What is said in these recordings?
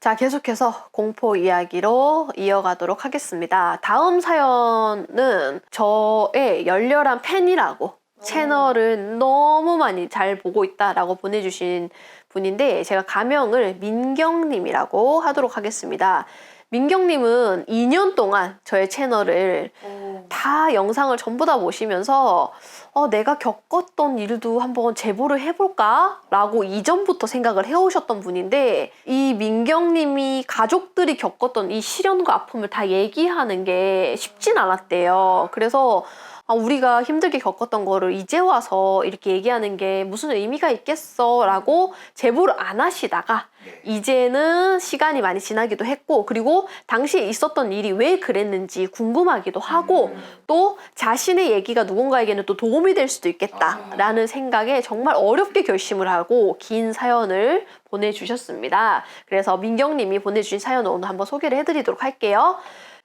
자, 계속해서 공포 이야기로 이어가도록 하겠습니다. 다음 사연은 저의 열렬한 팬이라고 채널을 너무 많이 잘 보고 있다라고 보내주신 분인데 제가 가명을 민경님이라고 하도록 하겠습니다. 민경님은 2년 동안 저의 채널을 다 영상을 전부 다 보시면서 내가 겪었던 일도 한번 제보를 해볼까? 라고 이전부터 생각을 해오셨던 분인데 이 민경님이 가족들이 겪었던 이 시련과 아픔을 다 얘기하는 게 쉽진 않았대요. 그래서 우리가 힘들게 겪었던 거를 이제 와서 이렇게 얘기하는 게 무슨 의미가 있겠어 라고 제보를 안 하시다가 이제는 시간이 많이 지나기도 했고 그리고 당시에 있었던 일이 왜 그랬는지 궁금하기도 하고 또 자신의 얘기가 누군가에게는 또 도움이 될 수도 있겠다라는 생각에 정말 어렵게 결심을 하고 긴 사연을 보내주셨습니다. 그래서 민경님이 보내주신 사연을 오늘 한번 소개를 해드리도록 할게요.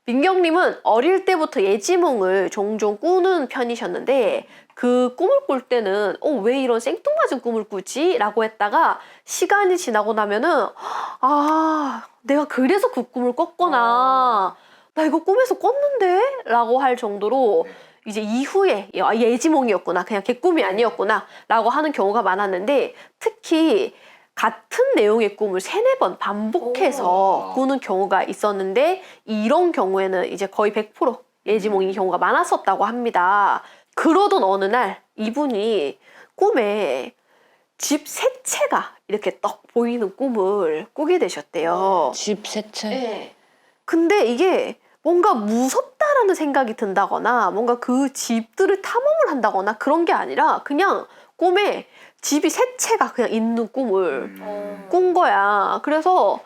민경님은 어릴 때부터 예지몽을 종종 꾸는 편이셨는데 그 꿈을 꿀 때는 왜 이런 생뚱맞은 꿈을 꾸지? 라고 했다가 시간이 지나고 나면은 내가 그래서 그 꿈을 꿨구나. 나 이거 꿈에서 꿨는데? 라고 할 정도로 이제 이후에 예지몽이었구나. 그냥 개꿈이 아니었구나. 라고 하는 경우가 많았는데 특히 같은 내용의 꿈을 3-4번 반복해서 꾸는 경우가 있었는데 이런 경우에는 이제 거의 100% 예지몽인 경우가 많았었다고 합니다. 그러던 어느 날 이분이 꿈에 집 세 채가 이렇게 떡 보이는 꿈을 꾸게 되셨대요. 집 세 채? 네. 근데 이게 뭔가 무섭다라는 생각이 든다거나 뭔가 그 집들을 탐험을 한다거나 그런 게 아니라 그냥 꿈에 집이 세 채가 그냥 있는 꿈을 꾼 거야. 그래서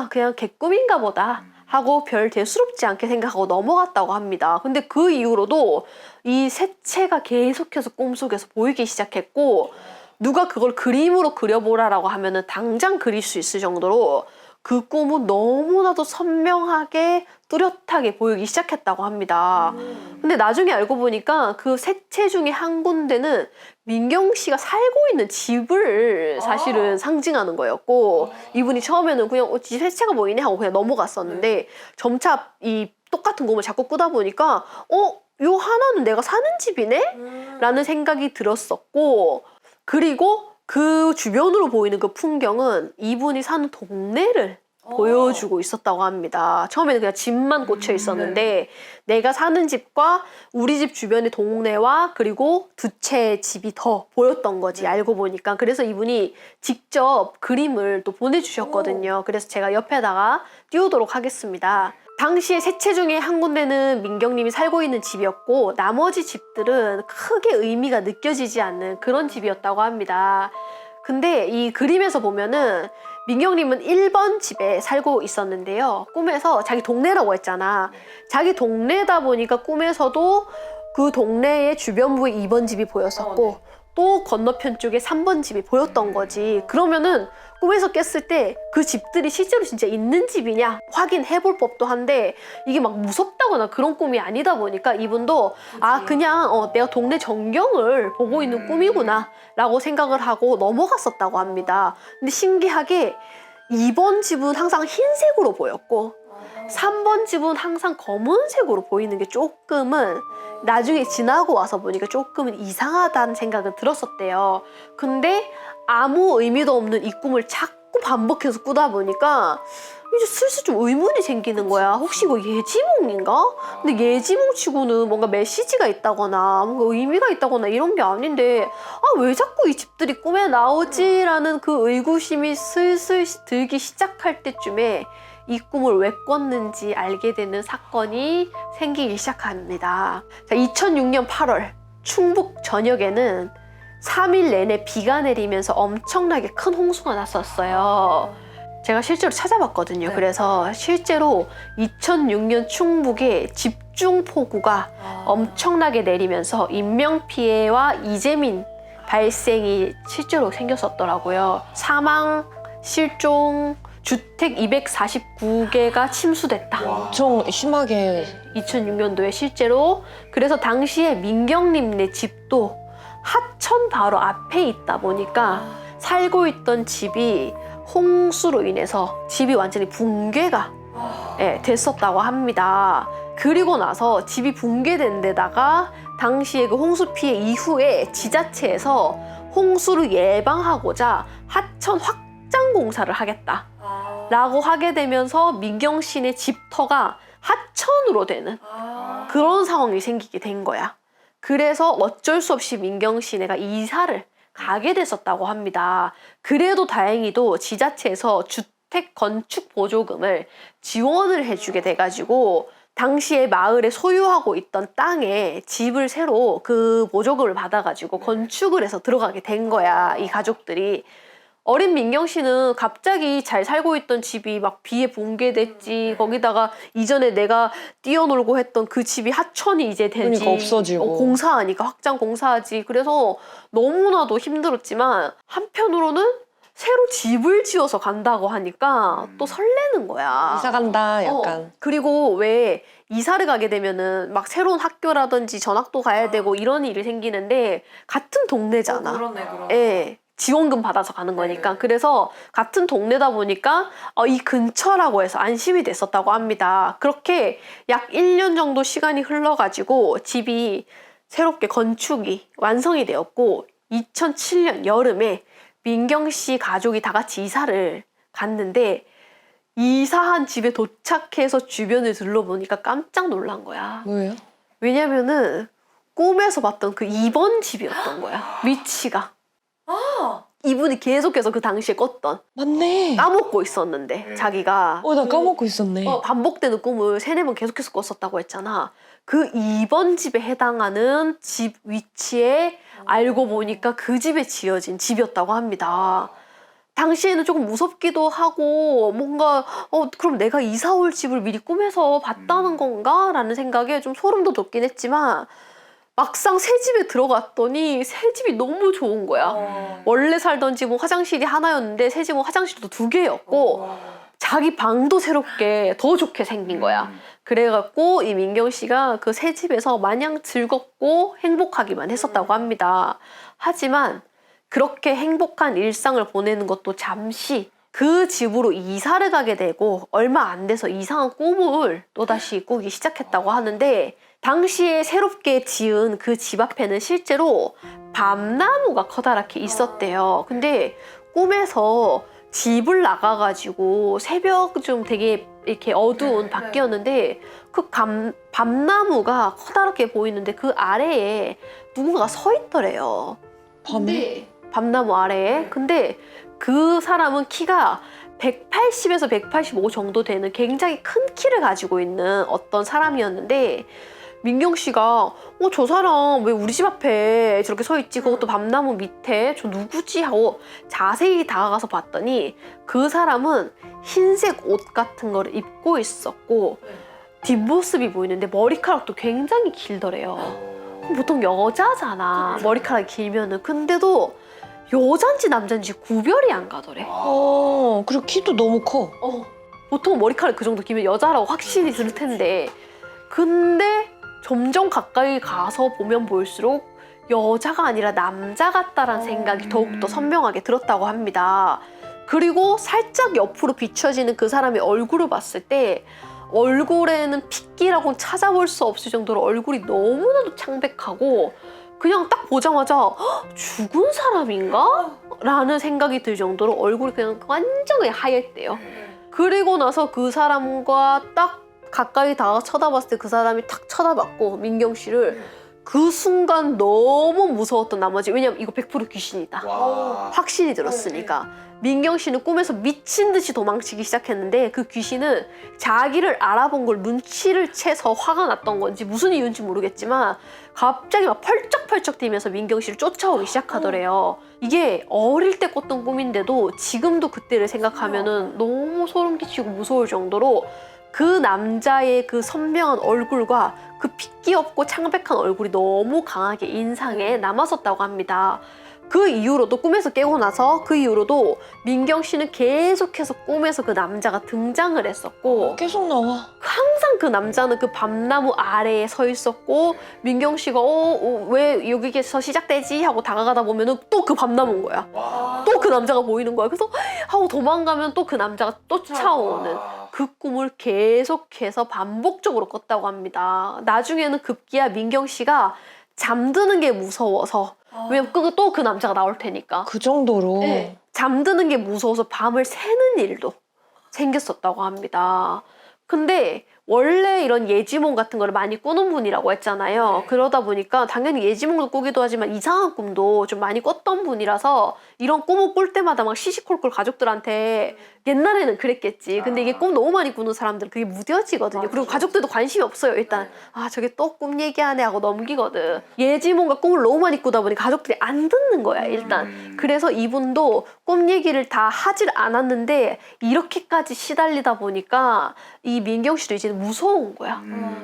그냥 개꿈인가 보다 하고 별 대수롭지 않게 생각하고 넘어갔다고 합니다. 근데 그 이후로도 이 세 채가 계속해서 꿈속에서 보이기 시작했고 누가 그걸 그림으로 그려보라라고 하면은 당장 그릴 수 있을 정도로 그 꿈은 너무나도 선명하게 뚜렷하게 보이기 시작했다고 합니다. 근데 나중에 알고 보니까 그 세 채 중에 한 군데는 민경 씨가 살고 있는 집을 사실은 상징하는 거였고 이분이 처음에는 그냥 집 세 채가 보이네 하고 그냥 넘어갔었는데 점차 이 똑같은 꿈을 자꾸 꾸다 보니까 요 하나는 내가 사는 집이네? 라는 생각이 들었었고 그리고 그 주변으로 보이는 그 풍경은 이분이 사는 동네를 보여주고 있었다고 합니다. 처음에는 그냥 집만 꽂혀 있었는데 내가 사는 집과 우리 집 주변의 동네와 그리고 2채의 집이 더 보였던 거지 알고 보니까. 그래서 이분이 직접 그림을 또 보내주셨거든요. 그래서 제가 옆에다가 띄우도록 하겠습니다. 당시에 세 채 중에 한 군데는 민경님이 살고 있는 집이었고 나머지 집들은 크게 의미가 느껴지지 않는 그런 집이었다고 합니다. 근데 이 그림에서 보면은 민경님은 1번 집에 살고 있었는데요. 꿈에서 자기 동네라고 했잖아. 자기 동네다 보니까 꿈에서도 그 동네의 주변부에 2번 집이 보였었고 또 건너편 쪽에 3번 집이 보였던 거지. 그러면은 꿈에서 깼을 때 그 집들이 실제로 진짜 있는 집이냐 확인해 볼 법도 한데 이게 막 무섭다거나 그런 꿈이 아니다 보니까 이분도 그냥 내가 동네 전경을 보고 있는 꿈이구나 라고 생각을 하고 넘어갔었다고 합니다. 근데 신기하게 2번 집은 항상 흰색으로 보였고 3번 집은 항상 검은색으로 보이는 게 조금은 나중에 지나고 와서 보니까 조금은 이상하다는 생각은 들었었대요. 근데 아무 의미도 없는 이 꿈을 자꾸 반복해서 꾸다 보니까 이제 슬슬 좀 의문이 생기는 거야. 혹시 이거 예지몽인가? 근데 예지몽 치고는 뭔가 메시지가 있다거나 뭔가 의미가 있다거나 이런 게 아닌데 왜 자꾸 이 집들이 꿈에 나오지? 라는 그 의구심이 슬슬 들기 시작할 때쯤에 이 꿈을 왜 꿨는지 알게 되는 사건이 생기기 시작합니다. 자, 2006년 8월 충북 전역에는 3일 내내 비가 내리면서 엄청나게 큰 홍수가 났었어요. 제가 실제로 찾아봤거든요. 그래서 실제로 2006년 충북에 집중폭우가 엄청나게 내리면서 인명피해와 이재민 발생이 실제로 생겼었더라고요. 사망, 실종, 주택 249개가 침수됐다. 엄청 심하게 2006년도에 실제로. 그래서 당시에 민경님네 집도 하천 바로 앞에 있다 보니까 살고 있던 집이 홍수로 인해서 집이 완전히 붕괴가 됐었다고 합니다. 그리고 나서 집이 붕괴된 데다가 당시에 그 홍수 피해 이후에 지자체에서 홍수를 예방하고자 하천 확장 공사를 하겠다 라고 하게 되면서 민경신의 집터가 하천으로 되는 그런 상황이 생기게 된 거야. 그래서 어쩔 수 없이 민경시내가 이사를 가게 됐었다고 합니다. 그래도 다행히도 지자체에서 주택 건축 보조금을 지원을 해주게 돼가지고 당시에 마을에 소유하고 있던 땅에 집을 새로 그 보조금을 받아가지고 건축을 해서 들어가게 된 거야, 이 가족들이. 어린 민경 씨는 갑자기 잘 살고 있던 집이 막 비에 붕괴됐지. 거기다가 이전에 내가 뛰어놀고 했던 그 집이 하천이 이제 되지. 그러니까 없어지고. 공사하니까 확장 공사하지. 그래서 너무나도 힘들었지만 한편으로는 새로 집을 지어서 간다고 하니까 또 설레는 거야. 이사 간다 약간. 그리고 왜 이사를 가게 되면은 막 새로운 학교라든지 전학도 가야 되고 이런 일이 생기는데 같은 동네잖아. 그러네. 예. 지원금 받아서 가는 거니까. 그래서 같은 동네다 보니까 이 근처라고 해서 안심이 됐었다고 합니다. 그렇게 약 1년 정도 시간이 흘러가지고 집이 새롭게 건축이 완성이 되었고 2007년 여름에 민경 씨 가족이 다 같이 이사를 갔는데 이사한 집에 도착해서 주변을 둘러보니까 깜짝 놀란 거야. 뭐예요? 왜냐면은 꿈에서 봤던 그 2번 집이었던 거야. 위치가. 이분이 계속해서 그 당시에 꿨던 맞네. 까먹고 있었는데 자기가 나 까먹고 있었네. 반복되는 꿈을 3-4번 계속해서 꿨었다고 했잖아. 그 2번 집에 해당하는 집 위치에 알고 보니까 그 집에 지어진 집이었다고 합니다. 당시에는 조금 무섭기도 하고 뭔가 그럼 내가 이사 올 집을 미리 꿈에서 봤다는 건가? 라는 생각에 좀 소름도 돋긴 했지만 막상 새 집에 들어갔더니 새 집이 너무 좋은 거야. 원래 살던 집은 화장실이 하나였는데 새 집은 화장실도 2개였고 자기 방도 새롭게 더 좋게 생긴 거야. 그래갖고 이 민경 씨가 그 새 집에서 마냥 즐겁고 행복하기만 했었다고 합니다. 하지만 그렇게 행복한 일상을 보내는 것도 잠시 그 집으로 이사를 가게 되고 얼마 안 돼서 이상한 꿈을 또다시 꾸기 시작했다고 하는데 당시에 새롭게 지은 그 집 앞에는 실제로 밤나무가 커다랗게 있었대요. 근데 꿈에서 집을 나가가지고 새벽 좀 되게 이렇게 어두운 밖이었는데 그 밤나무가 커다랗게 보이는데 그 아래에 누군가가 서 있더래요. 밤에? 밤나무 아래에. 근데 그 사람은 키가 180에서 185 정도 되는 굉장히 큰 키를 가지고 있는 어떤 사람이었는데 민경 씨가 저 사람 왜 우리 집 앞에 저렇게 서 있지? 그것도 밤나무 밑에 저 누구지? 하고 자세히 다가가서 봤더니 그 사람은 흰색 옷 같은 거를 입고 있었고 뒷모습이 보이는데 머리카락도 굉장히 길더래요. 보통 여자잖아. 머리카락이 길면은. 근데도 여잔지 남잔지 구별이 안 가더래. 그리고 키도 너무 커. 보통 머리카락 그 정도 길면 여자라고 확신이 들 텐데 근데 점점 가까이 가서 보면 볼수록 여자가 아니라 남자 같다라는 생각이 더욱더 선명하게 들었다고 합니다. 그리고 살짝 옆으로 비춰지는 그 사람의 얼굴을 봤을 때 얼굴에는 핏기라고는 찾아볼 수 없을 정도로 얼굴이 너무나도 창백하고 그냥 딱 보자마자 죽은 사람인가? 라는 생각이 들 정도로 얼굴이 그냥 완전히 하얗대요. 그리고 나서 그 사람과 딱 가까이 다가가 쳐다봤을 때 그 사람이 탁 쳐다봤고 민경 씨를 그 순간 너무 무서웠던 나머지 왜냐면 이거 100% 귀신이다. 확신이 들었으니까. 민경 씨는 꿈에서 미친 듯이 도망치기 시작했는데 그 귀신은 자기를 알아본 걸 눈치를 채서 화가 났던 건지 무슨 이유인지 모르겠지만 갑자기 막 펄쩍펄쩍 뛰면서 민경 씨를 쫓아오기 시작하더래요. 이게 어릴 때 꿨던 꿈인데도 지금도 그때를 생각하면은 너무 소름 끼치고 무서울 정도로 그 남자의 그 선명한 얼굴과 그 핏기 없고 창백한 얼굴이 너무 강하게 인상에 남았었다고 합니다. 그 이후로도 꿈에서 깨고 나서 그 이후로도 민경 씨는 계속해서 꿈에서 그 남자가 등장을 했었고 계속 나와. 항상 그 남자는 그 밤나무 아래에 서 있었고 민경 씨가 왜 여기에서 시작되지 하고 다가가다 보면은 또 그 밤나무인 거야. 또 그 남자가 보이는 거야. 그래서 하고 도망가면 또 그 남자가 쫓아오는 그 꿈을 계속해서 반복적으로 꿨다고 합니다. 나중에는 급기야 민경 씨가 잠드는 게 무서워서 왜냐면 또 그 남자가 나올 테니까 그 정도로. 네. 잠드는 게 무서워서 밤을 새는 일도 생겼었다고 합니다. 근데 원래 이런 예지몽 같은 거를 많이 꾸는 분이라고 했잖아요. 그러다 보니까 당연히 예지몽도 꾸기도 하지만 이상한 꿈도 좀 많이 꿨던 분이라서 이런 꿈을 꿀 때마다 막 시시콜콜 가족들한테 옛날에는 그랬겠지. 근데 이게 꿈 너무 많이 꾸는 사람들은 그게 무뎌지거든요. 그리고 가족들도 관심이 없어요. 일단 아 저게 또 꿈 얘기하네 하고 넘기거든. 예지몽과 꿈을 너무 많이 꾸다 보니 가족들이 안 듣는 거야 일단. 그래서 이분도 꿈 얘기를 다 하질 않았는데 이렇게까지 시달리다 보니까 이 민경 씨도 이제 무서운 거야.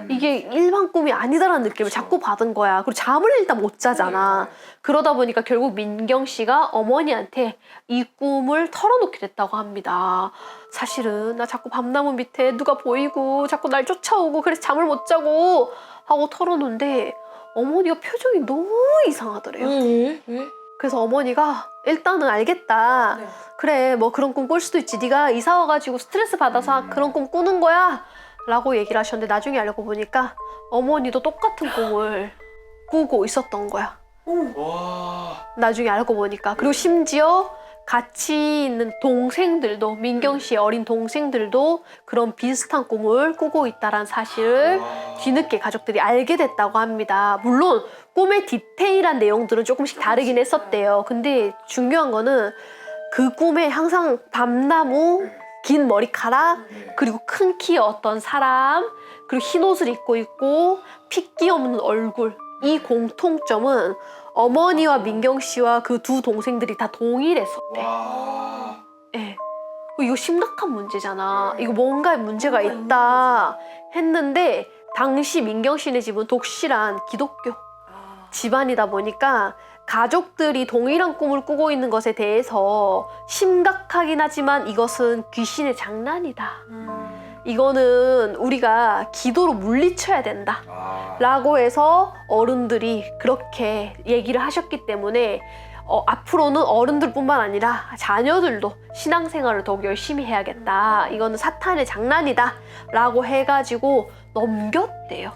이게 일반 꿈이 아니다라는 느낌을 자꾸 받은 거야. 그리고 잠을 일단 못 자잖아. 그러다 보니까 결국 민경 씨가 어머니한테 이 꿈을 털어놓게 됐다고 합니다. 사실은 나 자꾸 밤나무 밑에 누가 보이고 자꾸 날 쫓아오고 그래서 잠을 못 자고 하고 털어놓는데 어머니가 표정이 너무 이상하더래요. 왜? 그래서 어머니가 일단은 알겠다. 그래 뭐 그런 꿈 꿀 수도 있지. 네가 이사 와가지고 스트레스 받아서 그런 꿈 꾸는 거야 라고 얘기를 하셨는데 나중에 알고 보니까 어머니도 똑같은 꿈을 꾸고 있었던 거야. 나중에 알고 보니까. 그리고 심지어 같이 있는 동생들도 민경 씨의 어린 동생들도 그런 비슷한 꿈을 꾸고 있다는 사실을 뒤늦게 가족들이 알게 됐다고 합니다. 물론 꿈의 디테일한 내용들은 조금씩 다르긴 했었대요. 근데 중요한 거는 그 꿈에 항상 밤나무, 긴 머리카락, 그리고 큰 키의 어떤 사람, 그리고 흰 옷을 입고 있고 핏기 없는 얼굴, 이 공통점은 어머니와 민경 씨와 그 두 동생들이 다 동일했었대. 예. 이거 심각한 문제잖아. 이거 뭔가 문제가 있다 했는데 당시 민경 씨네 집은 독실한 기독교 집안이다 보니까 가족들이 동일한 꿈을 꾸고 있는 것에 대해서 심각하긴 하지만 이것은 귀신의 장난이다. 이거는 우리가 기도로 물리쳐야 된다 라고 해서 어른들이 그렇게 얘기를 하셨기 때문에 앞으로는 어른들뿐만 아니라 자녀들도 신앙생활을 더욱 열심히 해야겠다. 이거는 사탄의 장난이다 라고 해가지고 넘겼대요.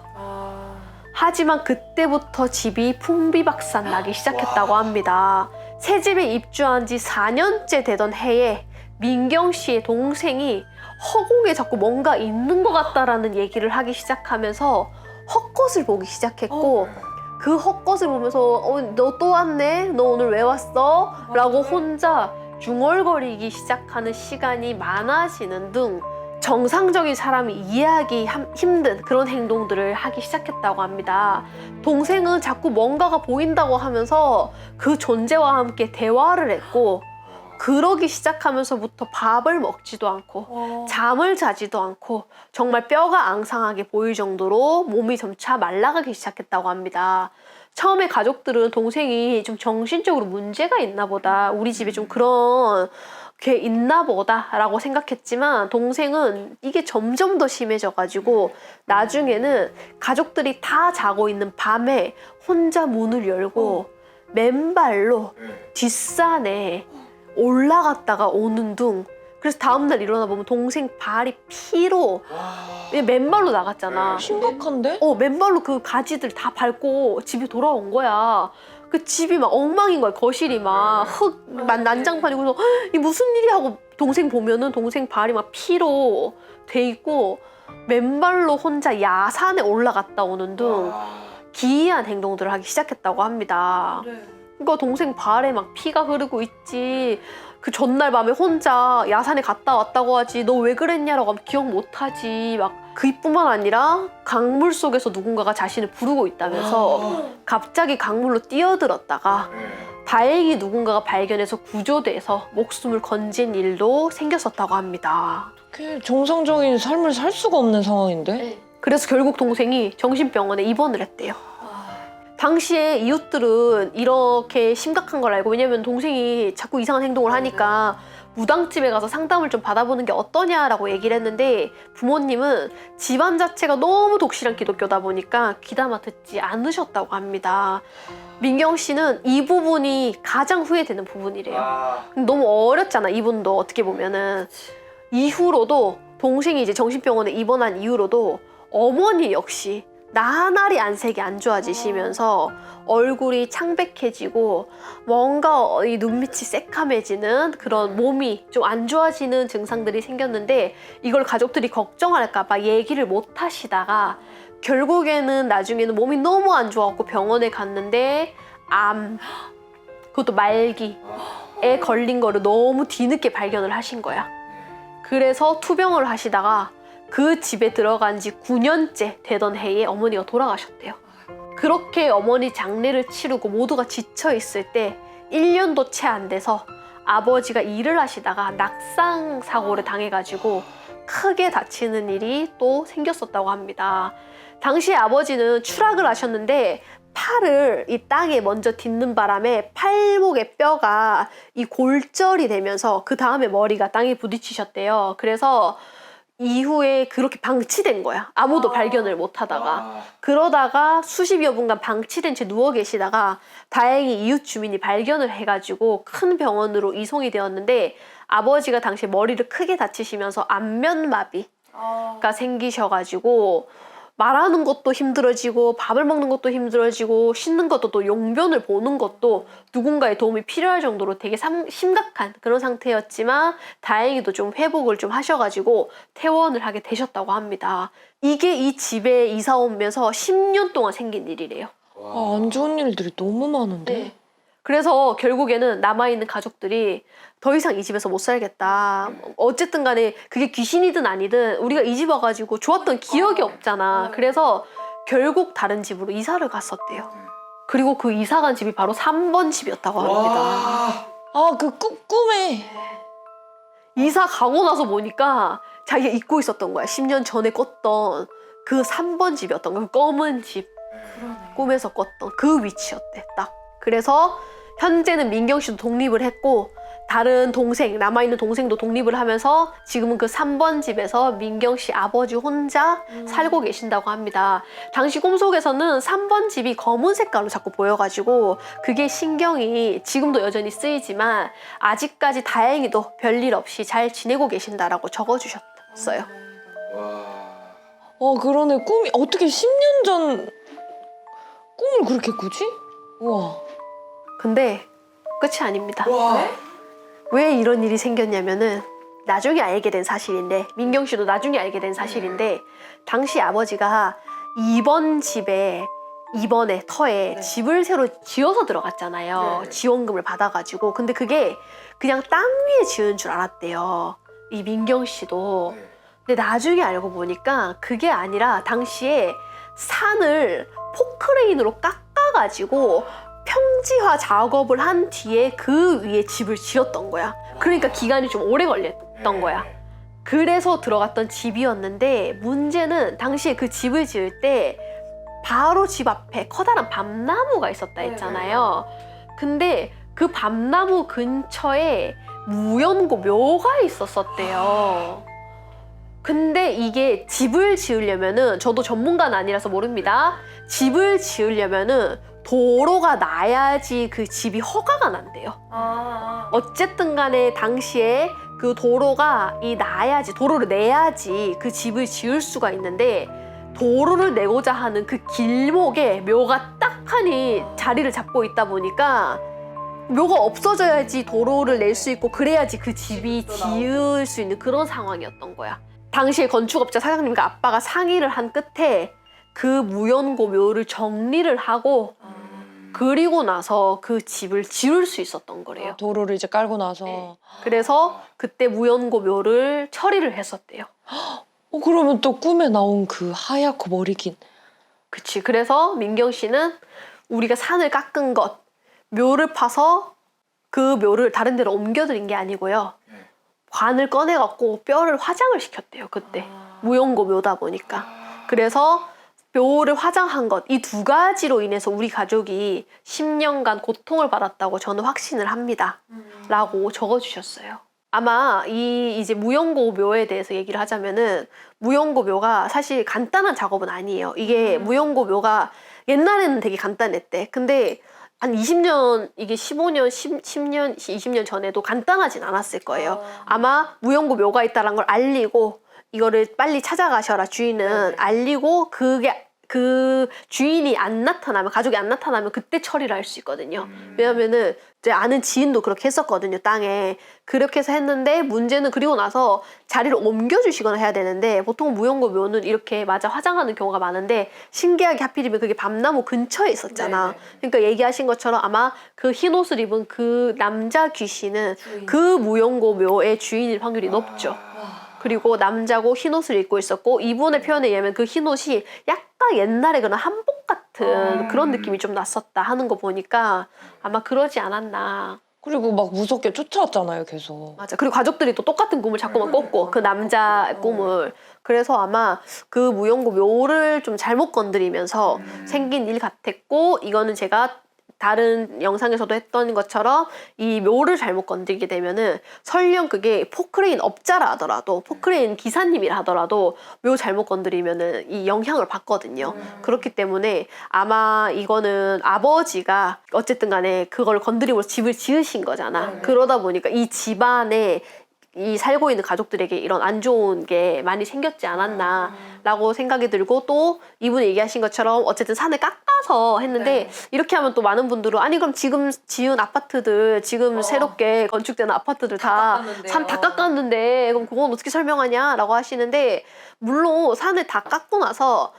하지만 그때부터 집이 풍비박산 나기 시작했다고 합니다. 새 집에 입주한 지 4년째 되던 해에 민경 씨의 동생이 허공에 자꾸 뭔가 있는 것 같다라는 얘기를 하기 시작하면서 헛것을 보기 시작했고 그 헛것을 보면서 너 또 왔네? 너 오늘 왜 왔어? 라고 혼자 중얼거리기 시작하는 시간이 많아지는 등 정상적인 사람이 이해하기 힘든 그런 행동들을 하기 시작했다고 합니다. 동생은 자꾸 뭔가가 보인다고 하면서 그 존재와 함께 대화를 했고 그러기 시작하면서부터 밥을 먹지도 않고 잠을 자지도 않고 정말 뼈가 앙상하게 보일 정도로 몸이 점차 말라가기 시작했다고 합니다. 처음에 가족들은 동생이 좀 정신적으로 문제가 있나 보다. 우리 집에 좀 그런 게 있나 보다 라고 생각했지만 동생은 이게 점점 더 심해져가지고 나중에는 가족들이 다 자고 있는 밤에 혼자 문을 열고 맨발로 뒷산에 올라갔다가 오는 둥. 그래서 다음날 일어나 보면 동생 발이 피로 맨발로 나갔잖아. 심각한데? 맨발로 그 가지들 다 밟고 집에 돌아온 거야. 그 집이 막 엉망인 거야. 거실이 막 흙 난장판이고 그래서 이 무슨 일이 하고 동생 보면은 동생 발이 막 피로 돼 있고 맨발로 혼자 야산에 올라갔다 오는 등 기이한 행동들을 하기 시작했다고 합니다. 그러니까 동생 발에 막 피가 흐르고 있지. 그 전날 밤에 혼자 야산에 갔다 왔다고 하지. 너 왜 그랬냐라고 하면 기억 못하지. 막 그뿐만 아니라 강물 속에서 누군가가 자신을 부르고 있다면서 갑자기 강물로 뛰어들었다가 다행히 누군가가 발견해서 구조돼서 목숨을 건진 일도 생겼었다고 합니다. 그게 정상적인 삶을 살 수가 없는 상황인데? 그래서 결국 동생이 정신병원에 입원을 했대요. 당시에 이웃들은 이렇게 심각한 걸 알고, 왜냐면 동생이 자꾸 이상한 행동을 하니까 무당집에 가서 상담을 좀 받아보는 게 어떠냐라고 얘기를 했는데, 부모님은 집안 자체가 너무 독실한 기독교다 보니까 귀담아 듣지 않으셨다고 합니다. 민경 씨는 이 부분이 가장 후회되는 부분이래요. 너무 어렸잖아, 이분도. 어떻게 보면은 이후로도, 동생이 이제 정신병원에 입원한 이후로도 어머니 역시 나날이 안색이 안 좋아지시면서 얼굴이 창백해지고 뭔가 이 눈밑이 새카매지는 그런, 몸이 좀 안 좋아지는 증상들이 생겼는데, 이걸 가족들이 걱정할까 봐 얘기를 못 하시다가 결국에는 나중에는 몸이 너무 안 좋았고 병원에 갔는데 암, 그것도 말기에 걸린 거를 너무 뒤늦게 발견을 하신 거야. 그래서 투병을 하시다가 그 집에 들어간 지 9년째 되던 해에 어머니가 돌아가셨대요. 그렇게 어머니 장례를 치르고 모두가 지쳐 있을 때 1년도 채 안 돼서 아버지가 일을 하시다가 낙상 사고를 당해가지고 크게 다치는 일이 또 생겼었다고 합니다. 당시에 아버지는 추락을 하셨는데 팔을 이 땅에 먼저 딛는 바람에 팔목의 뼈가 이 골절이 되면서 그 다음에 머리가 땅에 부딪히셨대요. 그래서 이후에 그렇게 방치된 거야. 아무도 발견을 못 하다가. 그러다가 수십여 분간 방치된 채 누워 계시다가 다행히 이웃 주민이 발견을 해가지고 큰 병원으로 이송이 되었는데, 아버지가 당시에 머리를 크게 다치시면서 안면마비가 생기셔가지고 말하는 것도 힘들어지고 밥을 먹는 것도 힘들어지고 씻는 것도, 또 용변을 보는 것도 누군가의 도움이 필요할 정도로 되게 심각한 그런 상태였지만 다행히도 좀 회복을 좀 하셔가지고 퇴원을 하게 되셨다고 합니다. 이게 이 집에 이사 오면서 10년 동안 생긴 일이래요. 아, 안 좋은 일들이 너무 많은데? 네. 그래서 결국에는 남아있는 가족들이 더 이상 이 집에서 못 살겠다. 어쨌든 간에 그게 귀신이든 아니든 우리가 이 집 와가지고 좋았던 기억이 없잖아. 그래서 결국 다른 집으로 이사를 갔었대요. 그리고 그 이사 간 집이 바로 3번 집이었다고 합니다. 아, 그 꿈에. 이사 가고 나서 보니까 자기가 잊고 있었던 거야. 10년 전에 꿨던 그 3번 집이었던 거야. 그 검은 집. 꿈에서 꿨던 그 위치였대, 딱. 그래서 현재는 민경 씨도 독립을 했고 다른 동생, 남아있는 동생도 독립을 하면서 지금은 그 3번 집에서 민경 씨 아버지 혼자 살고 계신다고 합니다. 당시 꿈속에서는 3번 집이 검은 색깔로 자꾸 보여가지고 그게 신경이 지금도 여전히 쓰이지만 아직까지 다행히도 별일 없이 잘 지내고 계신다라고 적어주셨어요. 그러네. 꿈이 어떻게 10년 전 꿈을 그렇게 꾸지? 우와. 근데 끝이 아닙니다. 왜 이런 일이 생겼냐면은 나중에 알게 된 사실인데, 민경 씨도 나중에 알게 된 사실인데, 당시 아버지가 2번 집에, 2번에 터에 집을 새로 지어서 들어갔잖아요. 지원금을 받아가지고. 근데 그게 그냥 땅 위에 지은 줄 알았대요, 이 민경 씨도. 근데 나중에 알고 보니까 그게 아니라 당시에 산을 포크레인으로 깎아가지고 평지화 작업을 한 뒤에 그 위에 집을 지었던 거야. 그러니까 기간이 좀 오래 걸렸던 거야. 그래서 들어갔던 집이었는데, 문제는 당시에 그 집을 지을 때 바로 집 앞에 커다란 밤나무가 있었다 했잖아요. 근데 그 밤나무 근처에 무연고 묘가 있었었대요. 근데 이게 집을 지으려면은, 저도 전문가는 아니라서 모릅니다. 집을 지으려면은 도로가 나야지 그 집이 허가가 난대요. 어쨌든 간에 당시에 그 도로가 나야지, 도로를 내야지 그 집을 지을 수가 있는데, 도로를 내고자 하는 그 길목에 묘가 딱하니 자리를 잡고 있다 보니까 묘가 없어져야지 도로를 낼 수 있고 그래야지 그 집이 지을 수 있는 그런 상황이었던 거야. 당시에 건축업자 사장님과 아빠가 상의를 한 끝에 그 무연고 묘를 정리를 하고 그리고 나서 그 집을 지을 수 있었던 거래요. 도로를 이제 깔고 나서. 그래서 그때 무연고 묘를 처리를 했었대요. 그러면 또 꿈에 나온 그 하얗고 머리 긴. 그치. 그래서 민경 씨는 우리가 산을 깎은 것, 묘를 파서 그 묘를 다른 데로 옮겨드린 게 아니고요. 관을 꺼내갖고 뼈를 화장을 시켰대요, 그때. 무연고 묘다 보니까. 그래서 묘를 화장한 것, 이 두 가지로 인해서 우리 가족이 10년간 고통을 받았다고 저는 확신을 합니다. 라고 적어주셨어요. 아마 이제 무용고 묘에 대해서 얘기를 하자면은 무용고 묘가 사실 간단한 작업은 아니에요. 이게 무용고 묘가 옛날에는 되게 간단했대. 근데 한 20년, 이게 15년, 10년, 20년 전에도 간단하진 않았을 거예요. 아마 무용고 묘가 있다는 걸 알리고 이거를 빨리 찾아가셔라 주인은 알리고 그 주인이 안 나타나면 가족이 안 나타나면 그때 처리를 할 수 있거든요. 왜냐면은 제 아는 지인도 그렇게 했었거든요. 땅에 그렇게 해서 했는데 문제는 그리고 나서 자리를 옮겨주시거나 해야 되는데 보통 무용고 묘는 이렇게 맞아 화장하는 경우가 많은데 신기하게 하필이면 그게 밤나무 근처에 있었잖아. 그러니까 얘기하신 것처럼 아마 그 흰 옷을 입은 그 남자 귀신은 그 무용고 묘의 주인일 확률이 높죠. 그리고 남자고 흰옷을 입고 있었고 이분의 표현에 의하면 그 흰옷이 약간 옛날에 그런 한복 같은 그런 느낌이 좀 났었다 하는 거 보니까 아마 그러지 않았나. 그리고 막 무섭게 쫓아왔잖아요, 계속. 맞아. 그리고 가족들이 또 똑같은 꿈을 자꾸만 꿨고 그 남자 꿈을. 그래서 아마 그 무용고 묘를 좀 잘못 건드리면서 생긴 일 같았고 이거는 제가 다른 영상에서도 했던 것처럼 이 묘를 잘못 건드리게 되면은 설령 그게 포크레인 업자라 하더라도 포크레인 기사님이라 하더라도 묘 잘못 건드리면은 이 영향을 받거든요. 그렇기 때문에 아마 이거는 아버지가 어쨌든 간에 그걸 건드림으로 집을 지으신 거잖아. 그러다 보니까 이 집안에 이 살고 있는 가족들에게 이런 안 좋은 게 많이 생겼지 않았나 라고 생각이 들고 또 이분이 얘기하신 것처럼 어쨌든 산을 깎아서 했는데 이렇게 하면 또 많은 분들은 아니 그럼 지금 지은 아파트들 지금 새롭게 건축되는 아파트들 다 산 다 깎았는데 그럼 그건 어떻게 설명하냐 라고 하시는데 물론 산을 다 깎고 나서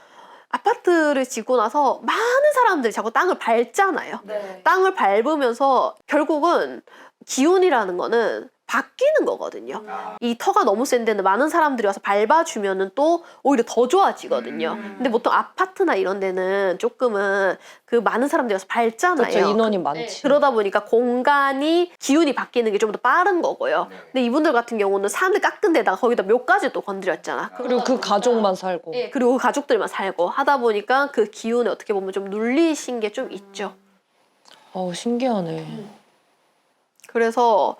아파트를 짓고 나서 많은 사람들이 자꾸 땅을 밟잖아요. 땅을 밟으면서 결국은 기운이라는 거는 바뀌는 거거든요. 이 터가 너무 센 데는 많은 사람들이 와서 밟아주면은 또 오히려 더 좋아지거든요. 근데 보통 아파트나 이런 데는 조금은 그 많은 사람들이 와서 밟잖아요. 그렇죠, 인원이 많지. 그러다 보니까 공간이 기운이 바뀌는 게 좀 더 빠른 거고요. 근데 이분들 같은 경우는 산을 깎은 데다가 거기다 묘까지 또 건드렸잖아. 그리고 그 가족만 살고. 그리고 그 가족들만 살고 하다 보니까 그 기운에 어떻게 보면 좀 눌리신 게 좀 있죠. 신기하네. 그래서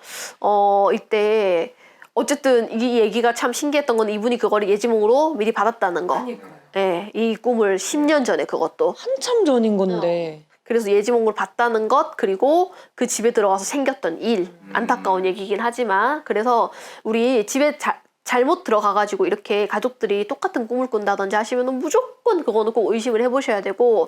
이때 어쨌든 이 얘기가 참 신기했던 건 이분이 그거를 예지몽으로 미리 받았다는 거. 네, 이 꿈을 10년 전에 그것도. 한참 전인 건데. 그래서 예지몽을 봤다는 것 그리고 그 집에 들어가서 생겼던 일 안타까운 얘기긴 하지만 그래서 우리 집에 잘못 들어가가지고 이렇게 가족들이 똑같은 꿈을 꾼다든지 하시면 무조건 그거는 꼭 의심을 해보셔야 되고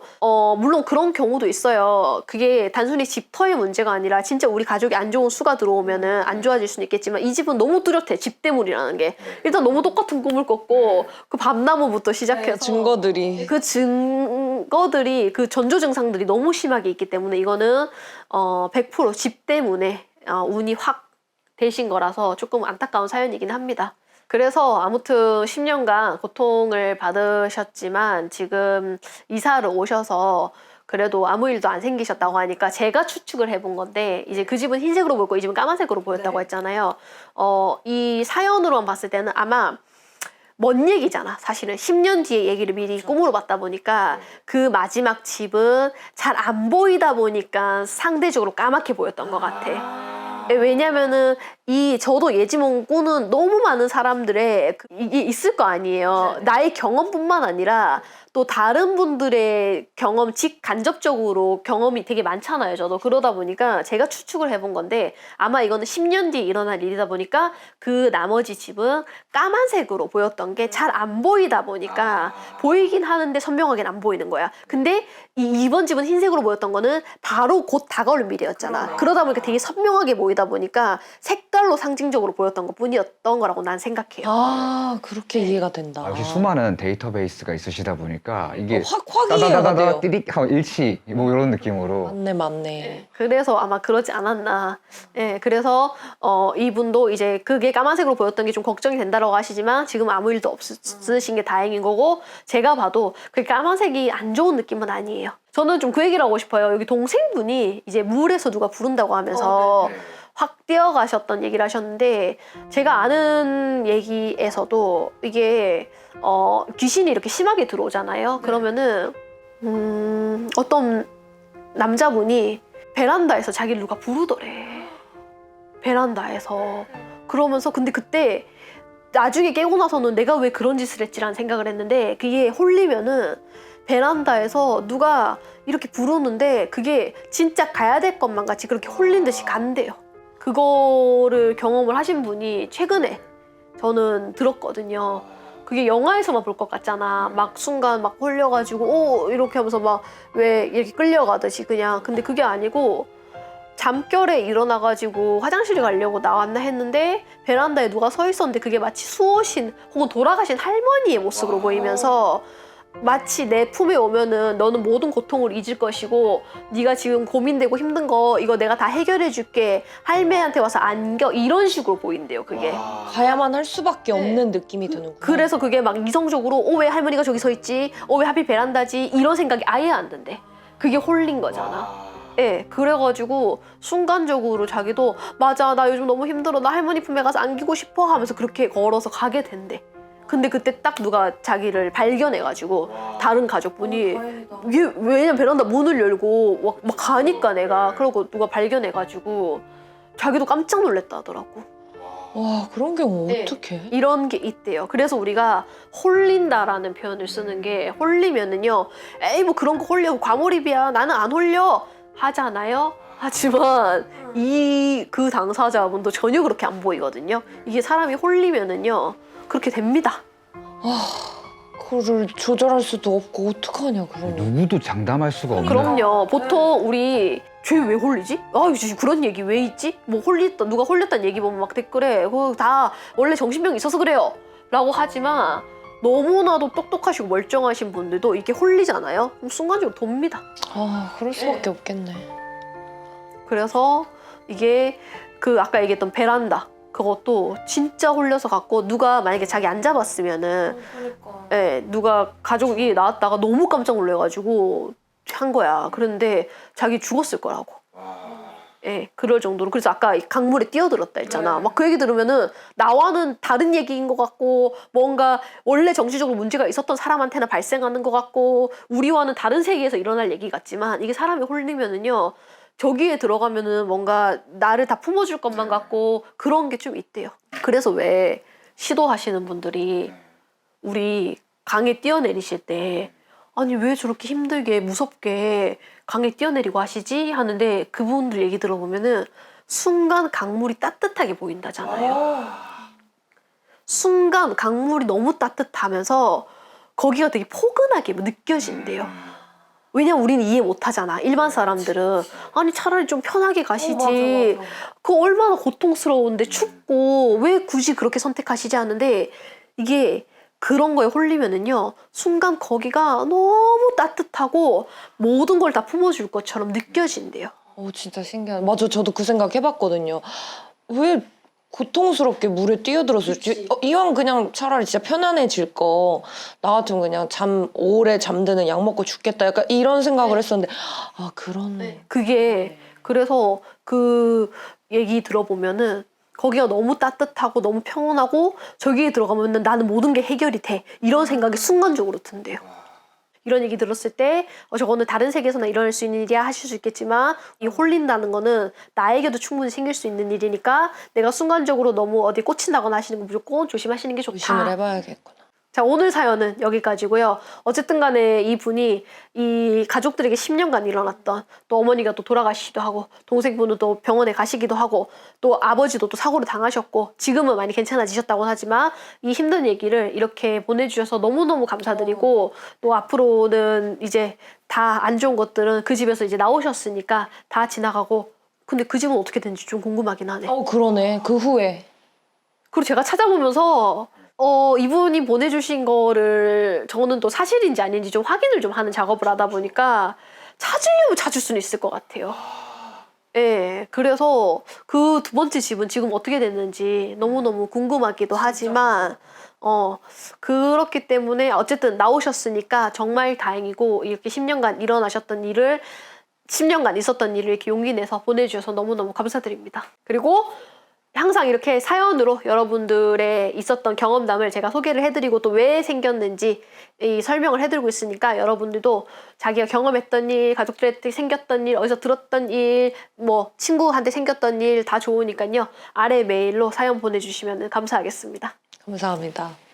물론 그런 경우도 있어요. 그게 단순히 집터의 문제가 아니라 진짜 우리 가족이 안 좋은 수가 들어오면은 안 좋아질 수는 있겠지만 이 집은 너무 뚜렷해. 집 때문이라는 게 일단 너무 똑같은 꿈을 꿨고 그 밤나무부터 시작해서 증거들이. 그 증거들이 그 전조 증상들이 너무 심하게 있기 때문에 이거는 100% 집 때문에 운이 확 되신 거라서 조금 안타까운 사연이긴 합니다. 그래서 아무튼 10년간 고통을 받으셨지만 지금 이사를 오셔서 그래도 아무 일도 안 생기셨다고 하니까 제가 추측을 해본 건데 이제 그 집은 흰색으로 보였고 이 집은 까만색으로 보였다고 했잖아요. 이 사연으로만 봤을 때는 아마 먼 얘기잖아. 사실은 10년 뒤의 얘기를 미리 꿈으로 봤다 보니까 그 마지막 집은 잘 안 보이다 보니까 상대적으로 까맣게 보였던 것 같아. 왜냐면은 저도 예지몽 꾸는 너무 많은 사람들의 이게 있을 거 아니에요. 나의 경험뿐만 아니라 또 다른 분들의 경험, 직간접적으로 경험이 되게 많잖아요. 저도 그러다 보니까 제가 추측을 해본 건데 아마 이거는 10년 뒤에 일어날 일이다 보니까 그 나머지 집은 까만색으로 보였던 게 잘 안 보이다 보니까 보이긴 하는데 선명하게는 안 보이는 거야. 근데 이번 집은 흰색으로 보였던 거는 바로 곧 다가올 미래였잖아. 그러다 보니까 되게 선명하게 보이다 보니까 색깔로 상징적으로 보였던 것 뿐이었던 거라고 난 생각해요. 그렇게 이해가 된다. 역시 수많은 데이터베이스가 있으시다 보니까 이게 확 이해가 따다다다다 돼요. 띠릭 하고 일치 뭐 이런 느낌으로 맞네. 그래서 아마 그러지 않았나. 그래서 이분도 이제 그게 까만색으로 보였던 게 좀 걱정이 된다라고 하시지만 지금 아무 일도 없으신 게 다행인 거고 제가 봐도 그 까만색이 안 좋은 느낌은 아니에요. 저는 좀 그 얘기를 하고 싶어요. 여기 동생분이 이제 물에서 누가 부른다고 하면서 확 뛰어가셨던 얘기를 하셨는데 제가 아는 얘기에서도 이게 귀신이 이렇게 심하게 들어오잖아요. 그러면은 어떤 남자분이 베란다에서 자기를 누가 부르더래. 베란다에서. 그러면서 근데 그때 나중에 깨고 나서는 내가 왜 그런 짓을 했지라는 생각을 했는데 그게 홀리면은 베란다에서 누가 이렇게 부르는데 그게 진짜 가야 될 것만 같이 그렇게 홀린 듯이 간대요. 그거를 경험을 하신 분이 최근에 저는 들었거든요. 그게 영화에서만 볼 것 같잖아. 막 순간 막 홀려가지고 오 이렇게 하면서 막 왜 이렇게 끌려가듯이 그냥. 근데 그게 아니고 잠결에 일어나가지고 화장실에 가려고 나왔나 했는데 베란다에 누가 서 있었는데 그게 마치 수호신 혹은 돌아가신 할머니의 모습으로 보이면서 마치 내 품에 오면은 너는 모든 고통을 잊을 것이고 네가 지금 고민되고 힘든 거 이거 내가 다 해결해 줄게 할매한테 와서 안겨 이런 식으로 보인대요 그게. 가야만 할 수밖에 없는 느낌이 드는구나. 그래서 그게 막 이성적으로 왜 할머니가 저기 서 있지? 왜 하필 베란다지? 이런 생각이 아예 안 든대. 그게 홀린 거잖아. 예, 그래가지고 순간적으로 자기도 맞아 나 요즘 너무 힘들어 나 할머니 품에 가서 안기고 싶어 하면서 그렇게 걸어서 가게 된대. 근데 그때 딱 누가 자기를 발견해가지고 다른 가족분이 얘 왜냐면 베란다 문을 열고 막 가니까 내가 그러고 누가 발견해가지고 자기도 깜짝 놀랐다 하더라고. 와 그런 경우 네. 어떡해? 이런 게 있대요. 그래서 우리가 홀린다라는 표현을 쓰는 게 홀리면은요 에이 뭐 그런 거 홀려 과몰입이야 나는 안 홀려 하잖아요. 하지만 그 당사자분도 전혀 그렇게 안 보이거든요. 이게 사람이 홀리면은요 그렇게 됩니다. 그거를 조절할 수도 없고 어떡하냐 그러면. 누구도 장담할 수가 없는. 그럼요. 보통 우리 쟤 왜 홀리지? 아, 이제 그런 얘기 왜 있지? 뭐 홀렸다 누가 홀렸다는 얘기 보면 막 댓글에 그거 다 원래 정신병이 있어서 그래요. 라고 하지만 너무나도 똑똑하시고 멀쩡하신 분들도 이게 홀리잖아요. 그럼 순간적으로 돕니다. 그럴 수밖에 없겠네. 그래서 이게 그 아까 얘기했던 베란다 그것도 진짜 홀려서 갔고 누가 만약에 자기 안 잡았으면은 예, 누가 가족이 나왔다가 너무 깜짝 놀래가지고 한 거야. 그런데 자기 죽었을 거라고. 예, 그럴 정도로. 그래서 아까 강물에 뛰어들었다 했잖아. 막 그 얘기 들으면은 나와는 다른 얘기인 것 같고 뭔가 원래 정신적으로 문제가 있었던 사람한테는 발생하는 것 같고 우리와는 다른 세계에서 일어날 얘기 같지만 이게 사람이 홀리면은요 저기에 들어가면은 뭔가 나를 다 품어줄 것만 같고 그런 게 좀 있대요. 그래서 왜 시도하시는 분들이 우리 강에 뛰어내리실 때 아니 왜 저렇게 힘들게 무섭게 강에 뛰어내리고 하시지? 하는데 그분들 얘기 들어보면은 순간 강물이 따뜻하게 보인다잖아요. 순간 강물이 너무 따뜻하면서 거기가 되게 포근하게 느껴진대요. 왜냐면 우리는 이해 못하잖아. 일반 사람들은 아니 차라리 좀 편하게 가시지. 그거 얼마나 고통스러운데 춥고 왜 굳이 그렇게 선택하시지 하는데 이게 그런 거에 홀리면은요 순간 거기가 너무 따뜻하고 모든 걸 다 품어줄 것처럼 느껴진대요. 진짜 신기하다. 맞아 저도 그 생각 해봤거든요. 왜 고통스럽게 물에 뛰어들었을지. 이왕 그냥 차라리 진짜 편안해질 거 나 같으면 그냥 오래 잠드는 약 먹고 죽겠다 약간 이런 생각을 했었는데 그런 그게 그래서 그 얘기 들어보면은 거기가 너무 따뜻하고 너무 평온하고 저기에 들어가면은 나는 모든 게 해결이 돼 이런 생각이 순간적으로 든대요. 이런 얘기 들었을 때 저거는 다른 세계에서나 일어날 수 있는 일이야 하실 수 있겠지만 이 홀린다는 거는 나에게도 충분히 생길 수 있는 일이니까 내가 순간적으로 너무 어디 꽂힌다거나 하시는 거 무조건 조심하시는 게 좋다. 조심을 해봐야겠구나. 자, 오늘 사연은 여기까지고요. 어쨌든 간에 이분이 이 가족들에게 10년간 일어났던 또 어머니가 또 돌아가시기도 하고 동생분은 또 병원에 가시기도 하고 또 아버지도 또 사고를 당하셨고 지금은 많이 괜찮아지셨다고 하지만 이 힘든 얘기를 이렇게 보내주셔서 너무너무 감사드리고 또 앞으로는 이제 다 안 좋은 것들은 그 집에서 이제 나오셨으니까 다 지나가고 근데 그 집은 어떻게 되는지 좀 궁금하긴 하네. 그러네. 그 후에. 그리고 제가 찾아보면서 이분이 보내주신 거를 저는 또 사실인지 아닌지 좀 확인을 좀 하는 작업을 하다 보니까 찾으려면 찾을 수는 있을 것 같아요. 예, 그래서 그 두 번째 집은 지금 어떻게 됐는지 너무너무 궁금하기도 하지만 그렇기 때문에 어쨌든 나오셨으니까 정말 다행이고 이렇게 10년간 일어나셨던 일을 10년간 있었던 일을 이렇게 용기 내서 보내주셔서 너무너무 감사드립니다. 그리고 항상 이렇게 사연으로 여러분들의 있었던 경험담을 제가 소개를 해드리고 또 왜 생겼는지 이 설명을 해드리고 있으니까 여러분들도 자기가 경험했던 일, 가족들한테 생겼던 일, 어디서 들었던 일, 뭐 친구한테 생겼던 일 다 좋으니까요. 아래 메일로 사연 보내주시면 감사하겠습니다. 감사합니다.